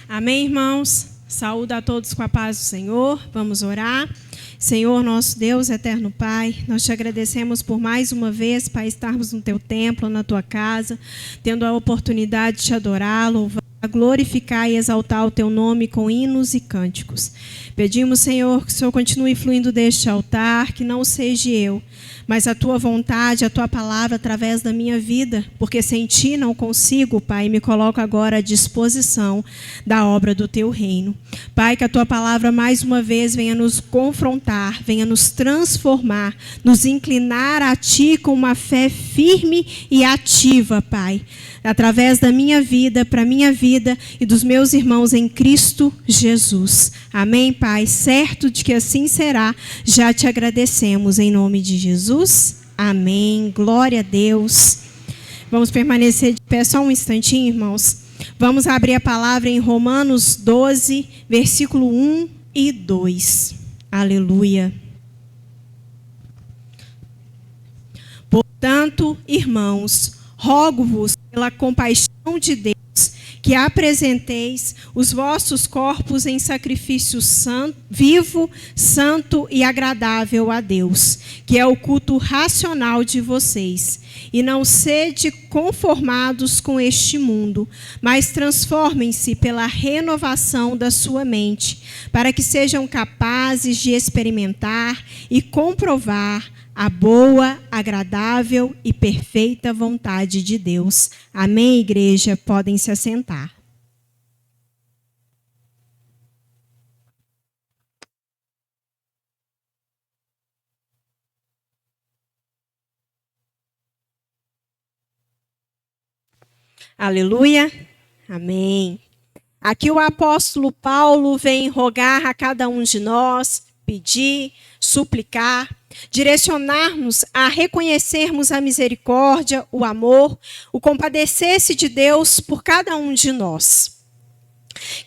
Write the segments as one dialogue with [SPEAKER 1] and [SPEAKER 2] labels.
[SPEAKER 1] Amém, irmãos? Saúde a todos com a paz do Senhor. Vamos orar. Senhor, nosso Deus, eterno Pai, nós te agradecemos por mais uma vez, Pai, estarmos no teu templo, na tua casa, tendo a oportunidade de te adorar, louvar, glorificar e exaltar o teu nome com hinos e cânticos. Pedimos, Senhor, que o Senhor continue fluindo deste altar, que não seja eu, mas a tua vontade, a tua palavra através da minha vida, porque sem ti não consigo, Pai, me coloco agora à disposição da obra do teu reino. Pai, que a tua palavra mais uma vez venha nos confrontar, venha nos transformar, nos inclinar a ti com uma fé firme e ativa, Pai, através da minha vida, para a minha vida e dos meus irmãos em Cristo Jesus. Amém, Pai? Certo de que assim será, já te agradecemos em nome de Jesus. Amém. Glória a Deus. Vamos permanecer de pé só um instantinho, irmãos. Vamos abrir a palavra em Romanos 12, versículo 1 e 2. Aleluia. Portanto, irmãos, rogo-vos pela compaixão de Deus, que apresenteis os vossos corpos em sacrifício vivo, santo e agradável a Deus, que é o culto racional de vocês. E não sede conformados com este mundo, mas transformem-se pela renovação da sua mente, para que sejam capazes de experimentar e comprovar a boa, agradável e perfeita vontade de Deus. Amém, igreja? Podem se assentar. Aleluia. Amém. Aqui o apóstolo Paulo vem rogar a cada um de nós, pedir, suplicar, direcionar-nos a reconhecermos a misericórdia, o amor, o compadecer-se de Deus por cada um de nós,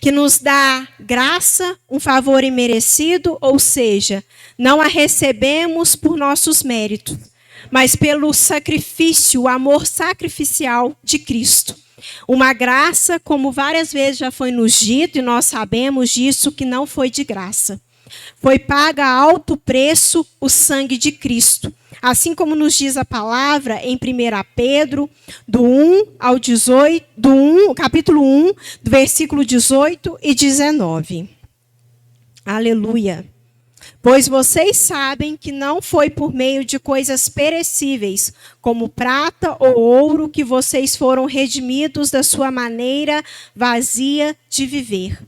[SPEAKER 1] que nos dá graça, um favor imerecido, ou seja, não a recebemos por nossos méritos, mas pelo sacrifício, o amor sacrificial de Cristo. Uma graça, como várias vezes já foi nos dito, e nós sabemos disso, que não foi de graça. Foi paga a alto preço o sangue de Cristo. Assim como nos diz a palavra em 1 Pedro, capítulo 1, do versículo 18 e 19. Aleluia. Pois vocês sabem que não foi por meio de coisas perecíveis, como prata ou ouro, que vocês foram redimidos da sua maneira vazia de viver,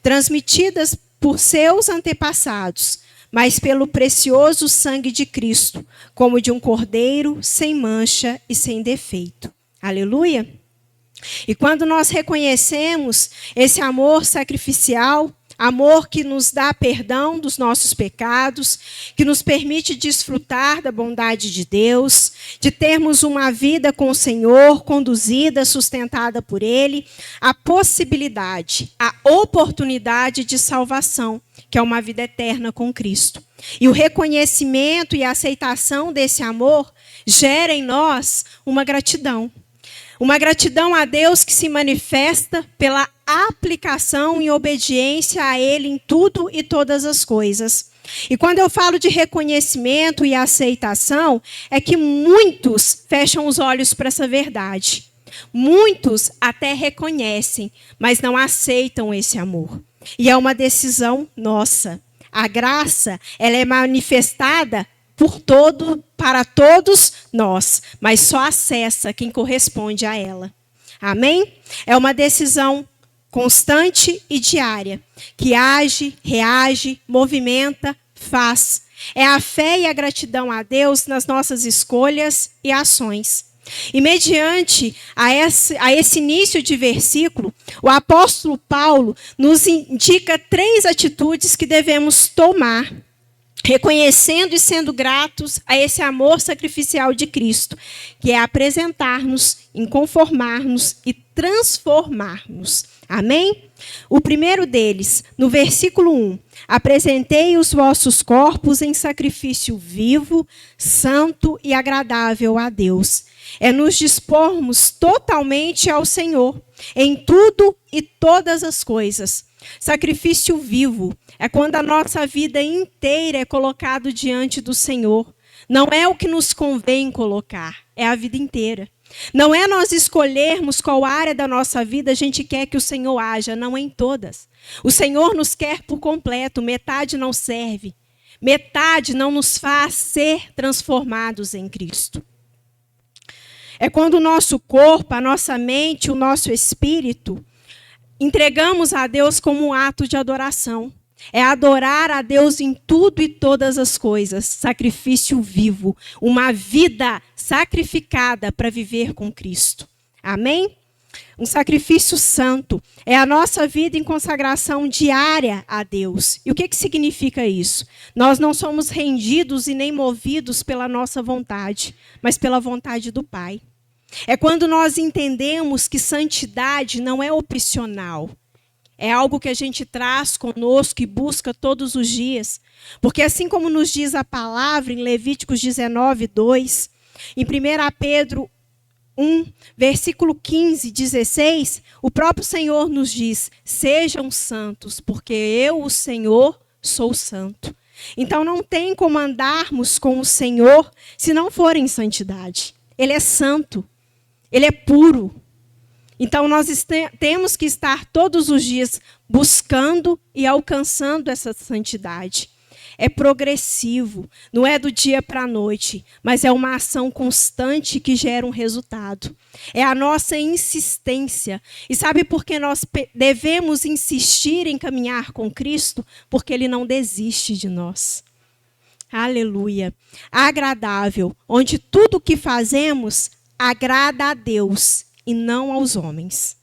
[SPEAKER 1] transmitidas por seus antepassados, mas pelo precioso sangue de Cristo, como de um cordeiro sem mancha e sem defeito. Aleluia! E quando nós reconhecemos esse amor sacrificial, amor que nos dá perdão dos nossos pecados, que nos permite desfrutar da bondade de Deus, de termos uma vida com o Senhor, conduzida, sustentada por Ele, a possibilidade, a oportunidade de salvação, que é uma vida eterna com Cristo. E o reconhecimento e a aceitação desse amor gera em nós uma gratidão. Uma gratidão a Deus que se manifesta pela aplicação e obediência a Ele em tudo e todas as coisas. E quando eu falo de reconhecimento e aceitação, é que muitos fecham os olhos para essa verdade. Muitos até reconhecem, mas não aceitam esse amor. E é uma decisão nossa. A graça, ela é manifestada para todos nós, mas só acessa quem corresponde a ela. Amém? É uma decisão constante e diária, que age, reage, movimenta, faz. É a fé e a gratidão a Deus nas nossas escolhas e ações. E mediante a esse início de versículo, o apóstolo Paulo nos indica 3 atitudes que devemos tomar, reconhecendo e sendo gratos a esse amor sacrificial de Cristo, que é apresentar-nos, inconformar-nos e transformar-nos. Amém? O primeiro deles, no versículo 1. Apresentei os vossos corpos em sacrifício vivo, santo e agradável a Deus. É nos dispormos totalmente ao Senhor, em tudo e todas as coisas. Sacrifício vivo é quando a nossa vida inteira é colocada diante do Senhor. Não é o que nos convém colocar, é a vida inteira. Não é nós escolhermos qual área da nossa vida a gente quer que o Senhor haja, não em todas. O Senhor nos quer por completo, metade não serve. Metade não nos faz ser transformados em Cristo. É quando o nosso corpo, a nossa mente, o nosso espírito, entregamos a Deus como um ato de adoração. É adorar a Deus em tudo e todas as coisas. Sacrifício vivo. Uma vida sacrificada para viver com Cristo. Amém? Um sacrifício santo. É a nossa vida em consagração diária a Deus. E o que significa isso? Nós não somos rendidos e nem movidos pela nossa vontade, mas pela vontade do Pai. É quando nós entendemos que santidade não é opcional. É algo que a gente traz conosco e busca todos os dias. Porque assim como nos diz a palavra em Levíticos 19, 2, em 1 Pedro 1, versículo 15, 16, o próprio Senhor nos diz, sejam santos, porque eu, o Senhor, sou santo. Então não tem como andarmos com o Senhor se não for em santidade. Ele é santo, ele é puro. Então, nós temos que estar todos os dias buscando e alcançando essa santidade. É progressivo, não é do dia para a noite, mas é uma ação constante que gera um resultado. É a nossa insistência. E sabe por que nós devemos insistir em caminhar com Cristo? Porque Ele não desiste de nós. Aleluia. Agradável, onde tudo o que fazemos agrada a Deus e não aos homens.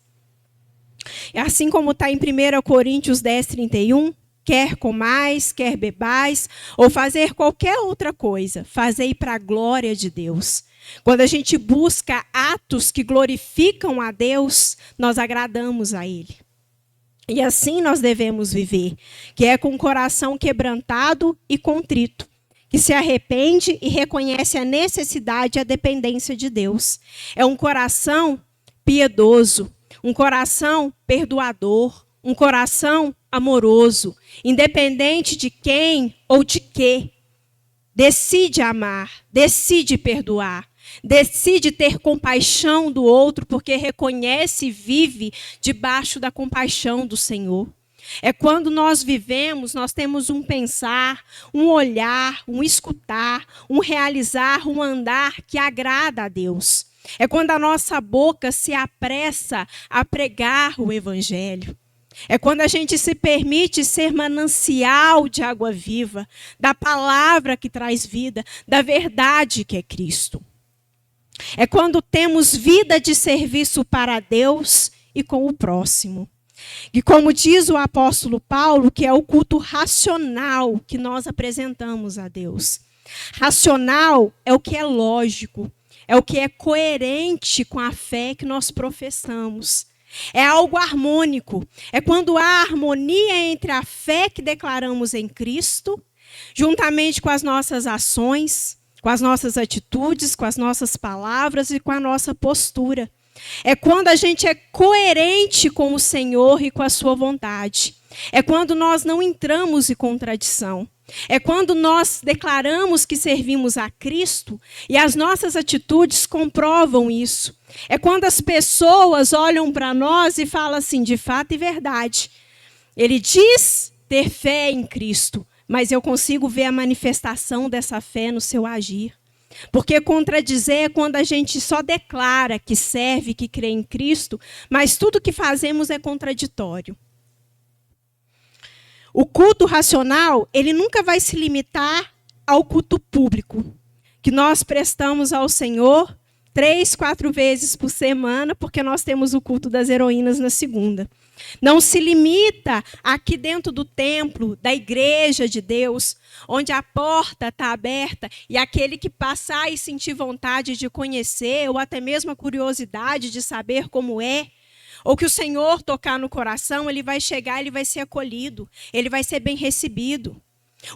[SPEAKER 1] É assim como está em 1 Coríntios 10, 31, quer comais, quer bebais, ou fazer qualquer outra coisa, fazei para a glória de Deus. Quando a gente busca atos que glorificam a Deus, nós agradamos a Ele. E assim nós devemos viver, que é com o coração quebrantado e contrito, que se arrepende e reconhece a necessidade e a dependência de Deus. É um coração piedoso, um coração perdoador, um coração amoroso, independente de quem ou de quê. Decide amar, decide perdoar, decide ter compaixão do outro, porque reconhece e vive debaixo da compaixão do Senhor. É quando nós vivemos, nós temos um pensar, um olhar, um escutar, um realizar, um andar que agrada a Deus. É quando a nossa boca se apressa a pregar o Evangelho. É quando a gente se permite ser manancial de água viva, da palavra que traz vida, da verdade que é Cristo. É quando temos vida de serviço para Deus e com o próximo. E como diz o apóstolo Paulo, que é o culto racional que nós apresentamos a Deus. Racional é o que é lógico, é o que é coerente com a fé que nós professamos. É algo harmônico. É quando há harmonia entre a fé que declaramos em Cristo, juntamente com as nossas ações, com as nossas atitudes, com as nossas palavras e com a nossa postura. É quando a gente é coerente com o Senhor e com a sua vontade. É quando nós não entramos em contradição. É quando nós declaramos que servimos a Cristo e as nossas atitudes comprovam isso. É quando as pessoas olham para nós e falam assim, de fato e verdade. Ele diz ter fé em Cristo, mas eu consigo ver a manifestação dessa fé no seu agir. Porque contradizer é quando a gente só declara que serve, que crê em Cristo, mas tudo que fazemos é contraditório. O culto racional, ele nunca vai se limitar ao culto público, que nós prestamos ao Senhor 3, 4 vezes por semana, porque nós temos o culto das heroínas na segunda. Não se limita aqui dentro do templo, da igreja de Deus, onde a porta está aberta e aquele que passar e sentir vontade de conhecer, ou até mesmo a curiosidade de saber como é, ou que o Senhor tocar no coração, ele vai chegar, ele vai ser acolhido, ele vai ser bem recebido.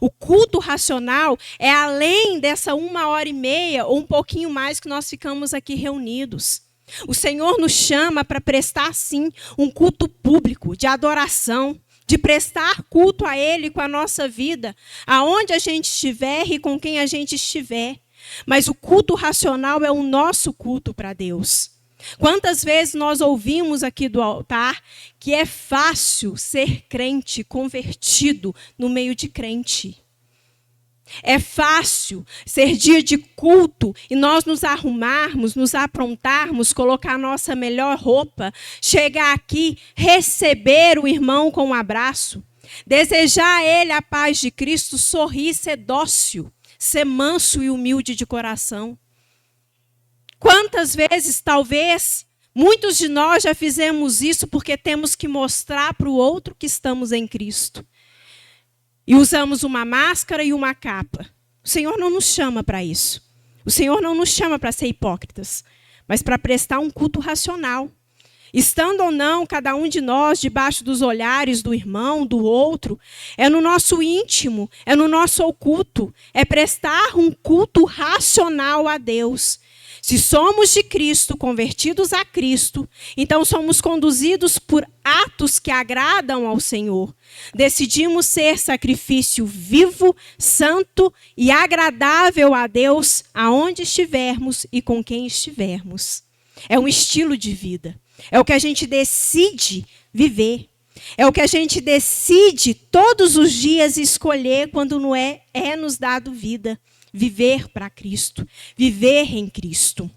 [SPEAKER 1] O culto racional é além dessa 1h30 ou um pouquinho mais que nós ficamos aqui reunidos. O Senhor nos chama para prestar, sim, um culto público, de adoração, de prestar culto a Ele com a nossa vida, aonde a gente estiver e com quem a gente estiver. Mas o culto racional é o nosso culto para Deus. Quantas vezes nós ouvimos aqui do altar que é fácil ser crente, convertido no meio de crente. É fácil ser dia de culto e nós nos arrumarmos, nos aprontarmos, colocar a nossa melhor roupa, chegar aqui, receber o irmão com um abraço, desejar a ele a paz de Cristo, sorrir, ser dócil, ser manso e humilde de coração. Quantas vezes, talvez, muitos de nós já fizemos isso porque temos que mostrar para o outro que estamos em Cristo. E usamos uma máscara e uma capa. O Senhor não nos chama para isso. O Senhor não nos chama para ser hipócritas, mas para prestar um culto racional. Estando ou não, cada um de nós, debaixo dos olhares do irmão, do outro, é no nosso íntimo, é no nosso oculto, é prestar um culto racional a Deus. Se somos de Cristo, convertidos a Cristo, então somos conduzidos por atos que agradam ao Senhor. Decidimos ser sacrifício vivo, santo e agradável a Deus, aonde estivermos e com quem estivermos. É um estilo de vida. É o que a gente decide viver. É o que a gente decide todos os dias escolher quando não é nos dado vida. Viver para Cristo, viver em Cristo.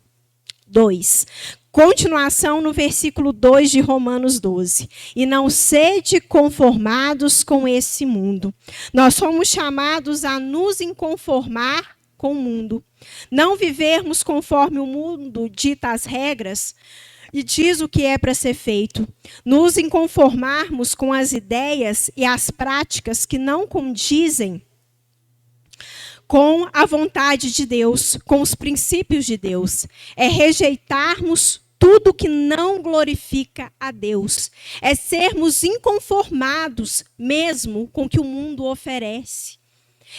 [SPEAKER 1] 2. Continuação no versículo 2 de Romanos 12. E não sede conformados com esse mundo. Nós somos chamados a nos inconformar com o mundo. Não vivermos conforme o mundo dita as regras e diz o que é para ser feito. Nos inconformarmos com as ideias e as práticas que não condizem com a vontade de Deus, com os princípios de Deus. É rejeitarmos tudo que não glorifica a Deus. É sermos inconformados mesmo com o que o mundo oferece.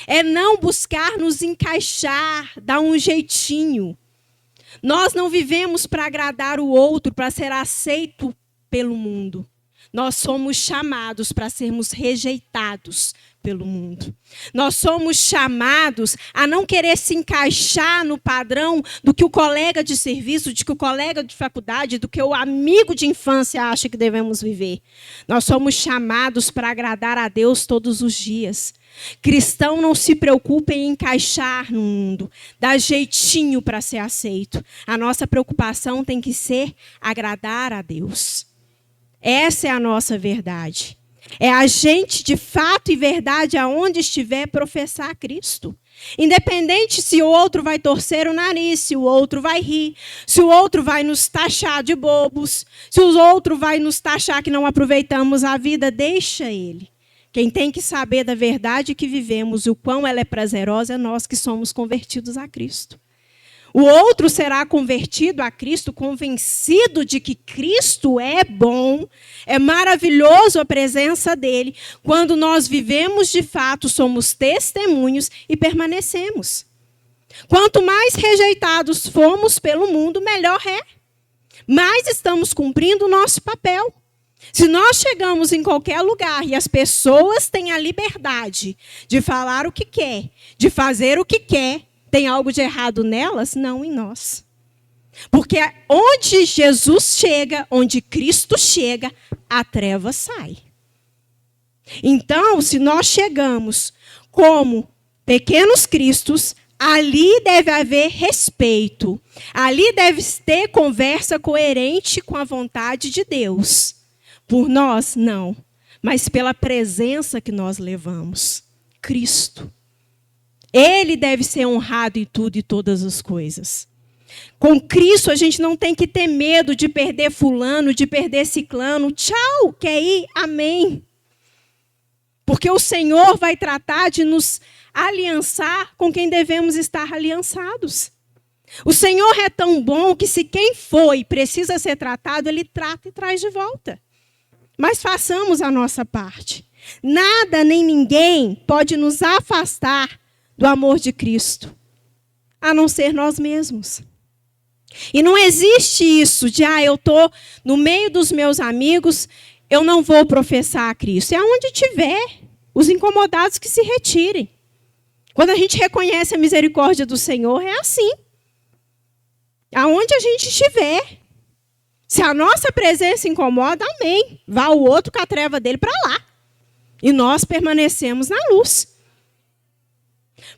[SPEAKER 1] É não buscar nos encaixar, dar um jeitinho. Nós não vivemos para agradar o outro, para ser aceito pelo mundo. Nós somos chamados para sermos rejeitados pelo mundo. Nós somos chamados a não querer se encaixar no padrão do que o colega de serviço, do que o colega de faculdade, do que o amigo de infância acha que devemos viver. Nós somos chamados para agradar a Deus todos os dias. Cristão não se preocupa em encaixar no mundo, dar jeitinho para ser aceito. A nossa preocupação tem que ser agradar a Deus. Essa é a nossa verdade. É a gente, de fato e verdade, aonde estiver, professar Cristo. Independente se o outro vai torcer o nariz, se o outro vai rir, se o outro vai nos taxar de bobos, se o outro vai nos taxar que não aproveitamos a vida, deixa ele. Quem tem que saber da verdade que vivemos e o quão ela é prazerosa é nós que somos convertidos a Cristo. O outro será convertido a Cristo, convencido de que Cristo é bom, é maravilhoso a presença dele, quando nós vivemos de fato, somos testemunhos e permanecemos. Quanto mais rejeitados fomos pelo mundo, melhor é. Mais estamos cumprindo o nosso papel. Se nós chegamos em qualquer lugar e as pessoas têm a liberdade de falar o que quer, de fazer o que quer, tem algo de errado nelas? Não em nós. Porque onde Jesus chega, onde Cristo chega, a treva sai. Então, se nós chegamos como pequenos cristos, ali deve haver respeito. Ali deve ter conversa coerente com a vontade de Deus. Por nós, não. Mas pela presença que nós levamos. Cristo. Ele deve ser honrado em tudo e todas as coisas. Com Cristo, a gente não tem que ter medo de perder fulano, de perder ciclano. Tchau, quer ir? Amém. Porque o Senhor vai tratar de nos aliançar com quem devemos estar aliançados. O Senhor é tão bom que se quem foi e precisa ser tratado, Ele trata e traz de volta. Mas façamos a nossa parte. Nada nem ninguém pode nos afastar do amor de Cristo, a não ser nós mesmos. E não existe isso de, eu estou no meio dos meus amigos, eu não vou professar a Cristo. É onde tiver, os incomodados que se retirem. Quando a gente reconhece a misericórdia do Senhor, é assim. Aonde a gente estiver. Se a nossa presença incomoda, amém. Vá o outro com a treva dele para lá. E nós permanecemos na luz.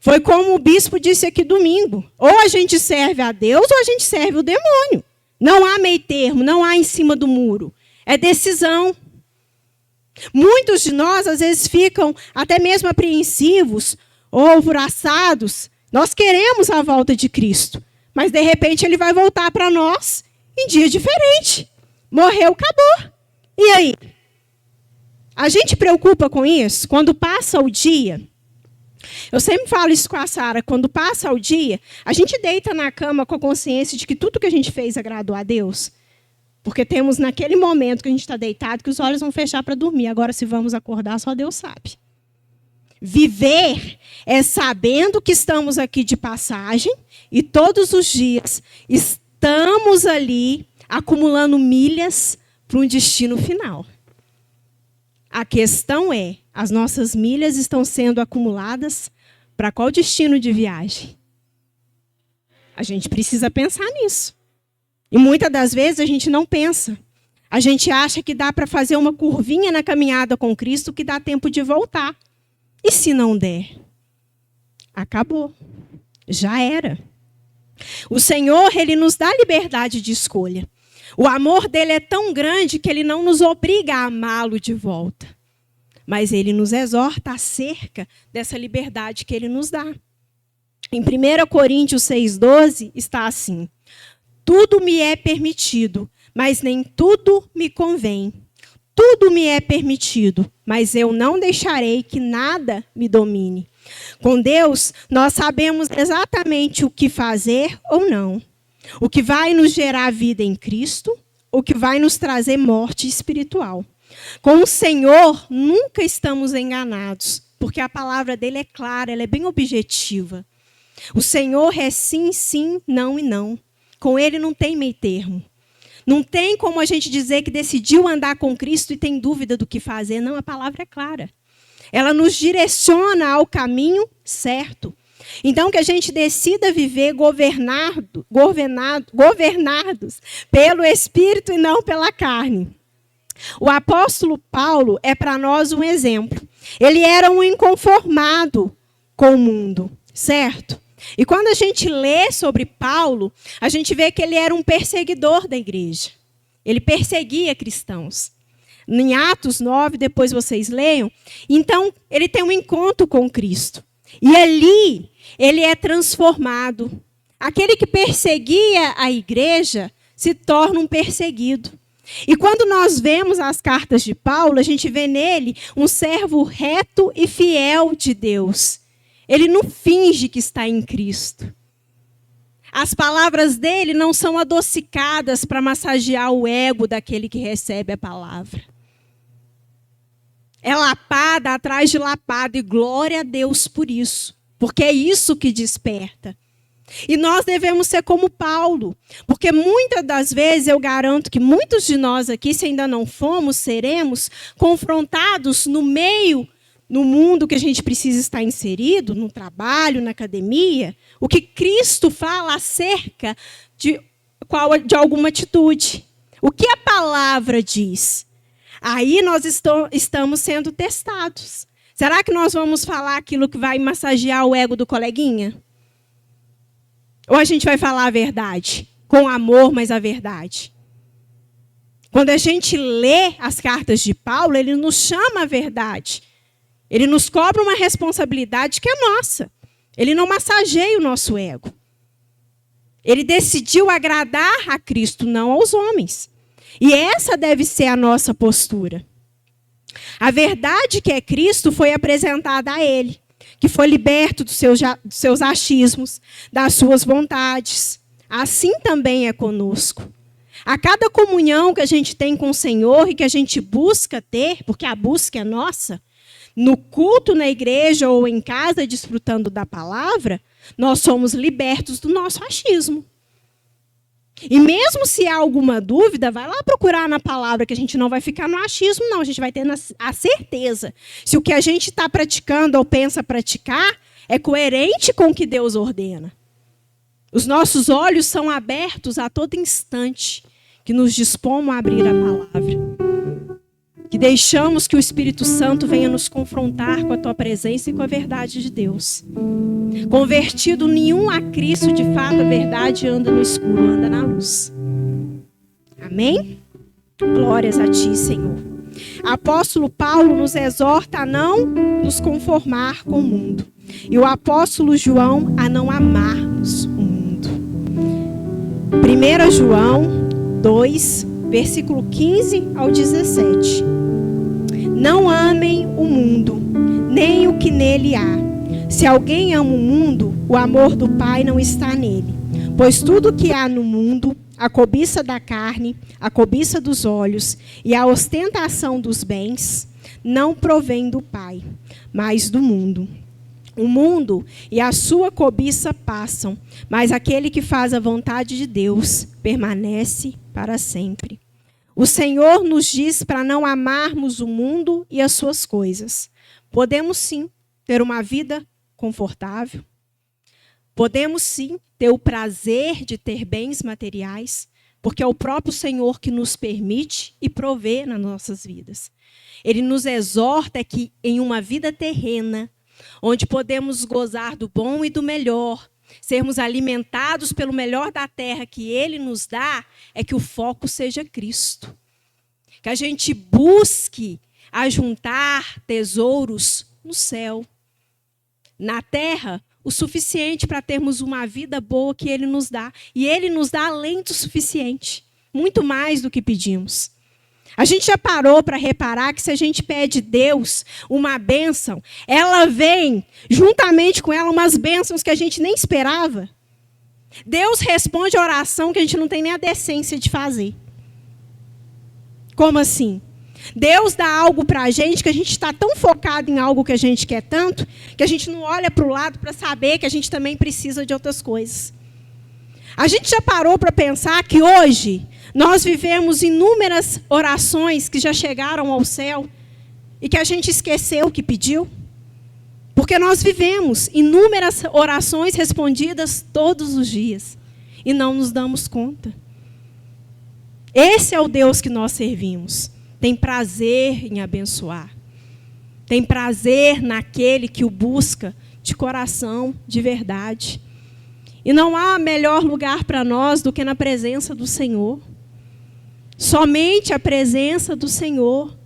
[SPEAKER 1] Foi como o bispo disse aqui domingo. Ou a gente serve a Deus ou a gente serve o demônio. Não há meio termo, não há em cima do muro. É decisão. Muitos de nós, às vezes, ficam até mesmo apreensivos ou alvoroçados. Nós queremos a volta de Cristo. Mas, de repente, Ele vai voltar para nós em dia diferente. Morreu, acabou. E aí? A gente preocupa com isso? Quando passa o dia... Eu sempre falo isso com a Sara, quando passa o dia, a gente deita na cama com a consciência de que tudo que a gente fez agradou a Deus. Porque temos naquele momento que a gente está deitado, que os olhos vão fechar para dormir. Agora, se vamos acordar, só Deus sabe. Viver é sabendo que estamos aqui de passagem e todos os dias estamos ali acumulando milhas para um destino final. A questão é, as nossas milhas estão sendo acumuladas para qual destino de viagem? A gente precisa pensar nisso. E muitas das vezes a gente não pensa. A gente acha que dá para fazer uma curvinha na caminhada com Cristo que dá tempo de voltar. E se não der? Acabou. Já era. O Senhor, Ele nos dá liberdade de escolha. O amor dele é tão grande que Ele não nos obriga a amá-lo de volta. Mas Ele nos exorta acerca dessa liberdade que Ele nos dá. Em 1 Coríntios 6,12 está assim: tudo me é permitido, mas nem tudo me convém. Tudo me é permitido, mas eu não deixarei que nada me domine. Com Deus, nós sabemos exatamente o que fazer ou não. O que vai nos gerar vida em Cristo, o que vai nos trazer morte espiritual. Com o Senhor, nunca estamos enganados, porque a palavra dele é clara, ela é bem objetiva. O Senhor é sim, sim, não e não. Com ele não tem meio termo. Não tem como a gente dizer que decidiu andar com Cristo e tem dúvida do que fazer. Não, a palavra é clara. Ela nos direciona ao caminho certo. Então, que a gente decida viver governados pelo Espírito e não pela carne. O apóstolo Paulo é para nós um exemplo. Ele era um inconformado com o mundo, certo? E quando a gente lê sobre Paulo, a gente vê que ele era um perseguidor da igreja. Ele perseguia cristãos. Em Atos 9, depois vocês leiam, então ele tem um encontro com Cristo. E ali ele é transformado. Aquele que perseguia a igreja se torna um perseguido. E quando nós vemos as cartas de Paulo, a gente vê nele um servo reto e fiel de Deus. Ele não finge que está em Cristo. As palavras dele não são adocicadas para massagear o ego daquele que recebe a palavra. É lapada atrás de lapada, e glória a Deus por isso. Porque é isso que desperta. E nós devemos ser como Paulo. Porque muitas das vezes, eu garanto que muitos de nós aqui, se ainda não fomos, seremos confrontados no mundo que a gente precisa estar inserido, no trabalho, na academia, o que Cristo fala acerca de alguma atitude. O que a palavra diz? Aí nós estamos sendo testados. Será que nós vamos falar aquilo que vai massagear o ego do coleguinha? Ou a gente vai falar a verdade? Com amor, mas a verdade. Quando a gente lê as cartas de Paulo, ele nos chama a verdade. Ele nos cobra uma responsabilidade que é nossa. Ele não massageia o nosso ego. Ele decidiu agradar a Cristo, não aos homens. E essa deve ser a nossa postura. A verdade que é Cristo foi apresentada a ele, que foi liberto dos seus achismos, das suas vontades. assim também é conosco. A cada comunhão que a gente tem com o Senhor e que a gente busca ter, porque a busca é nossa, no culto, na igreja ou em casa, desfrutando da palavra, nós somos libertos do nosso achismo. E mesmo se há alguma dúvida, vai lá procurar na palavra, que a gente não vai ficar no achismo, não. A gente vai ter a certeza. Se o que a gente está praticando ou pensa praticar é coerente com o que Deus ordena. Os nossos olhos são abertos a todo instante que nos dispomos a abrir a palavra. Que deixamos que o Espírito Santo venha nos confrontar com a tua presença e com a verdade de Deus. Convertido nenhum a Cristo, de fato, a verdade anda no escuro, anda na luz. Amém? Glórias a ti, Senhor. Apóstolo Paulo nos exorta a não nos conformar com o mundo. E o apóstolo João a não amarmos o mundo. 1 João 2, versículo 15 ao 17. Não amem o mundo, nem o que nele há. Se alguém ama o mundo, o amor do Pai não está nele. Pois tudo que há no mundo, a cobiça da carne, a cobiça dos olhos e a ostentação dos bens, não provém do Pai, mas do mundo. O mundo e a sua cobiça passam, mas aquele que faz a vontade de Deus permanece para sempre. O Senhor nos diz para não amarmos o mundo e as suas coisas. Podemos sim ter uma vida confortável. Podemos sim ter o prazer de ter bens materiais, porque é o próprio Senhor que nos permite e provê nas nossas vidas. Ele nos exorta que em uma vida terrena, onde podemos gozar do bom e do melhor, sermos alimentados pelo melhor da terra que Ele nos dá, é que o foco seja Cristo. Que a gente busque ajuntar tesouros no céu. Na terra, o suficiente para termos uma vida boa que Ele nos dá. E Ele nos dá além do suficiente. Muito mais do que pedimos. A gente já parou para reparar que se a gente pede a Deus uma bênção, ela vem, juntamente com ela, umas bênçãos que a gente nem esperava. Deus responde a oração que a gente não tem nem a decência de fazer. Como assim? Deus dá algo para a gente que a gente está tão focado em algo que a gente quer tanto, que a gente não olha para o lado para saber que a gente também precisa de outras coisas. A gente já parou para pensar que hoje nós vivemos inúmeras orações que já chegaram ao céu e que a gente esqueceu que pediu? Porque nós vivemos inúmeras orações respondidas todos os dias e não nos damos conta. Esse é o Deus que nós servimos. Tem prazer em abençoar. Tem prazer naquele que o busca de coração, de verdade. E não há melhor lugar para nós do que na presença do Senhor. Somente a presença do Senhor.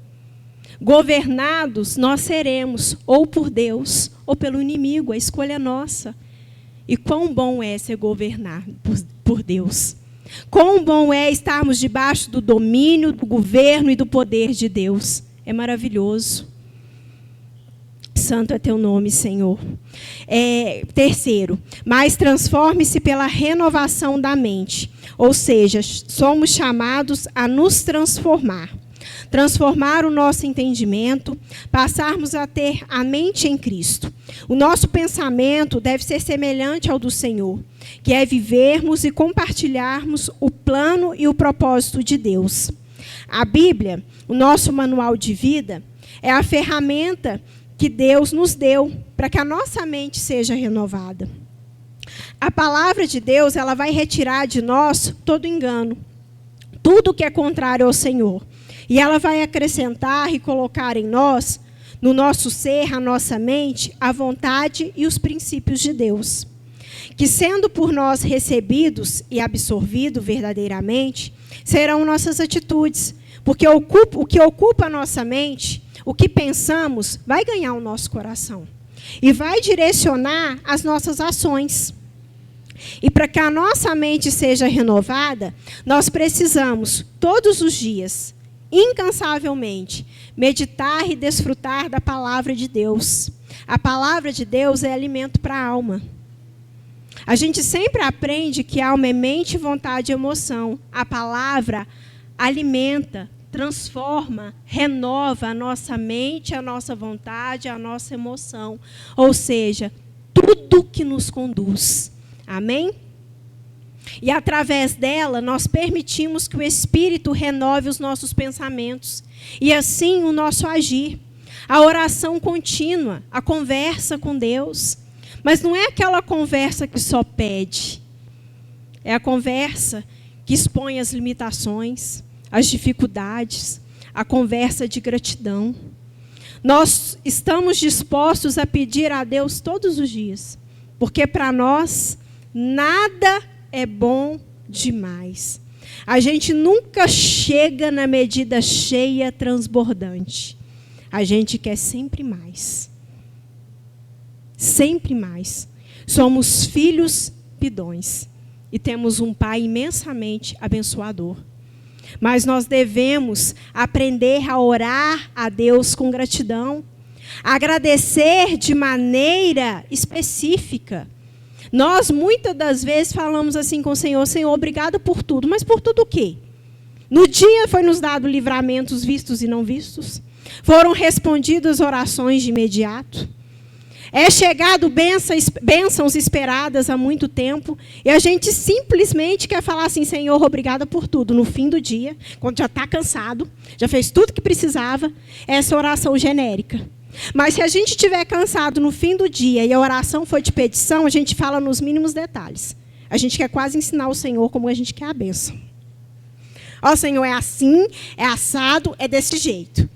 [SPEAKER 1] Governados nós seremos, ou por Deus, ou pelo inimigo. A escolha é nossa. E quão bom é ser governado por Deus. Quão bom é estarmos debaixo do domínio, do governo e do poder de Deus. É maravilhoso. Santo é teu nome, Senhor. Terceiro, mas transforme-se pela renovação da mente. Ou seja, somos chamados a nos transformar. Transformar o nosso entendimento, passarmos a ter a mente em Cristo. O nosso pensamento deve ser semelhante ao do Senhor, que é vivermos e compartilharmos o plano e o propósito de Deus. A Bíblia, o nosso manual de vida, é a ferramenta que Deus nos deu para que a nossa mente seja renovada. A palavra de Deus, ela vai retirar de nós todo engano, tudo que é contrário ao Senhor. E ela vai acrescentar e colocar em nós, no nosso ser, a nossa mente, a vontade e os princípios de Deus. Que sendo por nós recebidos e absorvidos verdadeiramente, serão nossas atitudes. Porque o que ocupa a nossa mente, o que pensamos, vai ganhar o nosso coração. E vai direcionar as nossas ações. E para que a nossa mente seja renovada, nós precisamos, todos os dias, incansavelmente, meditar e desfrutar da palavra de Deus. A palavra de Deus é alimento para a alma. A gente sempre aprende que alma é mente, vontade e emoção. A palavra alimenta, transforma, renova a nossa mente, a nossa vontade, a nossa emoção. Ou seja, tudo que nos conduz. Amém? E através dela, nós permitimos que o Espírito renove os nossos pensamentos. E assim o nosso agir. A oração contínua, a conversa com Deus. Mas não é aquela conversa que só pede. É a conversa que expõe as limitações, as dificuldades, a conversa de gratidão. Nós estamos dispostos a pedir a Deus todos os dias, porque para nós nada é bom demais. A gente nunca chega na medida cheia, transbordante. A gente quer sempre mais. Sempre mais. Somos filhos pidões e temos um Pai imensamente abençoador. Mas nós devemos aprender a orar a Deus com gratidão, agradecer de maneira específica. Nós, muitas das vezes, falamos assim com o Senhor: Senhor, obrigado por tudo. Mas por tudo o quê? No dia foi nos dado livramentos vistos e não vistos. Foram respondidas orações de imediato. É chegado bênçãos esperadas há muito tempo, e a gente simplesmente quer falar assim: Senhor, obrigada por tudo. No fim do dia, quando já está cansado, já fez tudo que precisava, essa oração genérica. Mas se a gente estiver cansado no fim do dia e a oração for de petição, a gente fala nos mínimos detalhes. A gente quer quase ensinar o Senhor como a gente quer a bênção. Ó, Senhor, é assim, é assado, é desse jeito.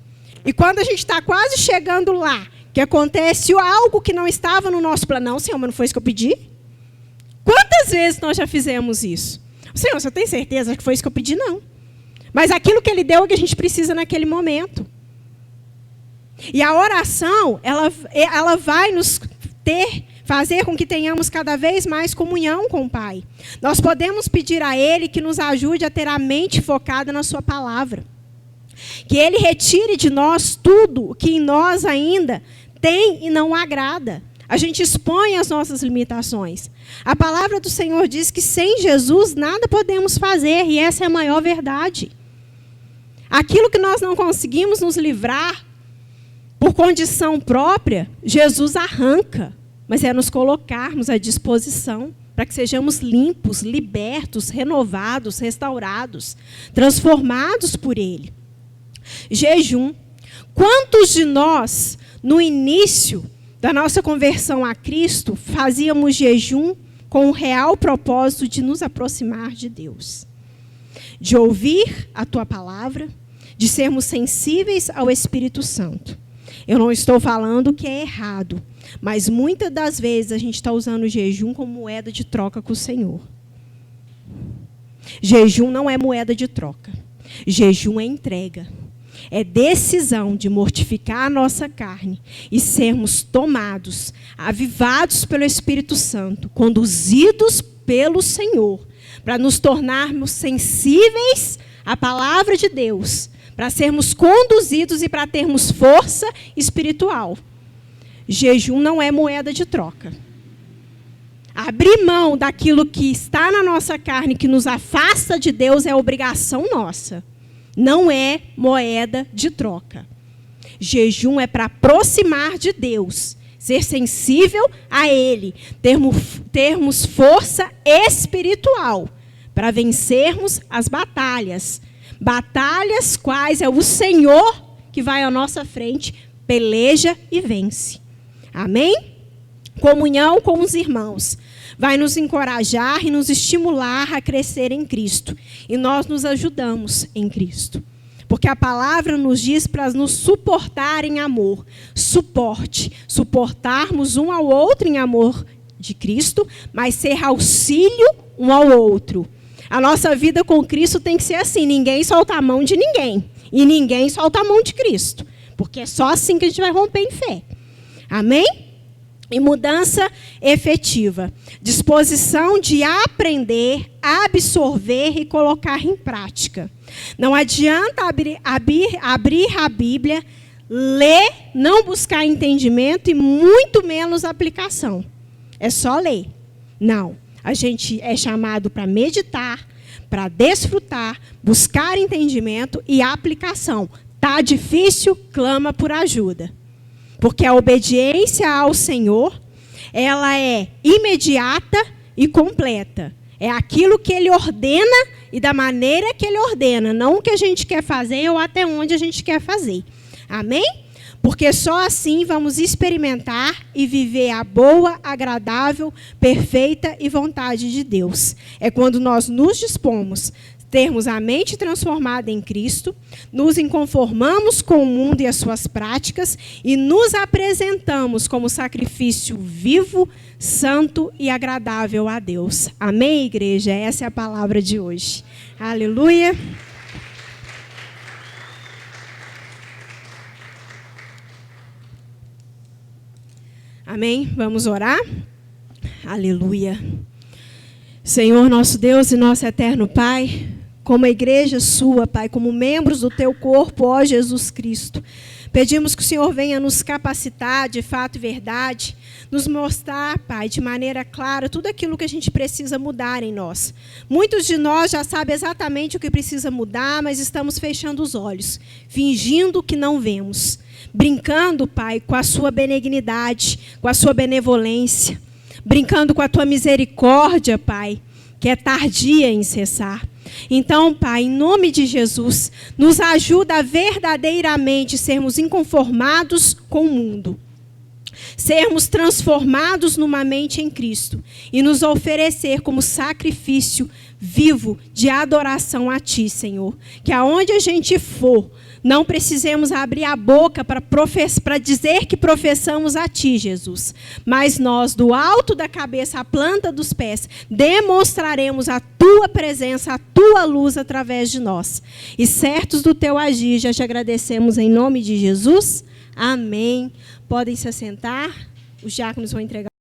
[SPEAKER 1] E quando a gente está quase chegando lá, que acontece algo que não estava no nosso plano. Não, Senhor, mas não foi isso que eu pedi? Quantas vezes nós já fizemos isso? Senhor, você tem certeza que foi isso que eu pedi? Não. Mas aquilo que Ele deu é o que a gente precisa naquele momento. E a oração, ela vai nos fazer com que tenhamos cada vez mais comunhão com o Pai. Nós podemos pedir a Ele que nos ajude a ter a mente focada na sua palavra. Que Ele retire de nós tudo o que em nós ainda tem e não agrada. A gente expõe as nossas limitações. A palavra do Senhor diz que sem Jesus nada podemos fazer, e essa é a maior verdade. Aquilo que nós não conseguimos nos livrar por condição própria, Jesus arranca, mas é nos colocarmos à disposição para que sejamos limpos, libertos, renovados, restaurados, transformados por Ele. Jejum. Quantos de nós, no início da nossa conversão a Cristo, fazíamos jejum com o real propósito de nos aproximar de Deus? De ouvir a Tua palavra, de sermos sensíveis ao Espírito Santo. Eu não estou falando que é errado, mas muitas das vezes a gente está usando o jejum como moeda de troca com o Senhor. Jejum não é moeda de troca. Jejum é entrega. É decisão de mortificar a nossa carne e sermos tomados, avivados pelo Espírito Santo, conduzidos pelo Senhor, para nos tornarmos sensíveis à palavra de Deus, para sermos conduzidos e para termos força espiritual. Jejum não é moeda de troca. Abrir mão daquilo que está na nossa carne, que nos afasta de Deus, é obrigação nossa. Não é moeda de troca. Jejum é para aproximar de Deus, ser sensível a Ele, termos força espiritual para vencermos as batalhas. Batalhas quais é o Senhor que vai à nossa frente, peleja e vence. Amém? Comunhão com os irmãos vai nos encorajar e nos estimular a crescer em Cristo. E nós nos ajudamos em Cristo. Porque a palavra nos diz para nos suportar em amor. Suporte. Suportarmos um ao outro em amor de Cristo, mas ser auxílio um ao outro. A nossa vida com Cristo tem que ser assim. Ninguém solta a mão de ninguém. E ninguém solta a mão de Cristo. Porque é só assim que a gente vai romper em fé. Amém? E mudança efetiva. Disposição de aprender, absorver e colocar em prática. Não adianta abrir a Bíblia, ler, não buscar entendimento e muito menos aplicação. É só ler. Não. A gente é chamado para meditar, para desfrutar, buscar entendimento e aplicação. Tá difícil? Clama por ajuda. Porque a obediência ao Senhor, ela é imediata e completa. É aquilo que Ele ordena e da maneira que Ele ordena, não o que a gente quer fazer ou até onde a gente quer fazer. Amém? Porque só assim vamos experimentar e viver a boa, agradável, perfeita e vontade de Deus. É quando nós nos dispomos termos a mente transformada em Cristo, nos inconformamos com o mundo e as suas práticas e nos apresentamos como sacrifício vivo, santo e agradável a Deus. Amém, igreja? Essa é a palavra de hoje. Aleluia. Amém? Vamos orar? Aleluia. Senhor, nosso Deus e nosso eterno Pai, como a igreja sua, Pai, como membros do teu corpo, ó Jesus Cristo, pedimos que o Senhor venha nos capacitar de fato e verdade, nos mostrar, Pai, de maneira clara, tudo aquilo que a gente precisa mudar em nós. Muitos de nós já sabem exatamente o que precisa mudar, mas estamos fechando os olhos, fingindo que não vemos, brincando, Pai, com a sua benignidade, com a sua benevolência, brincando com a tua misericórdia, Pai, que é tardia em cessar. Então, Pai, em nome de Jesus, nos ajuda a verdadeiramente sermos inconformados com o mundo, sermos transformados numa mente em Cristo e nos oferecer como sacrifício vivo de adoração a Ti, Senhor. Que aonde a gente for, não precisemos abrir a boca para dizer que professamos a Ti, Jesus. Mas nós, do alto da cabeça à planta dos pés, demonstraremos a Tua presença, a Tua luz através de nós. E certos do Teu agir, já te agradecemos em nome de Jesus. Amém. Podem se assentar. Os diáconos vão entregar.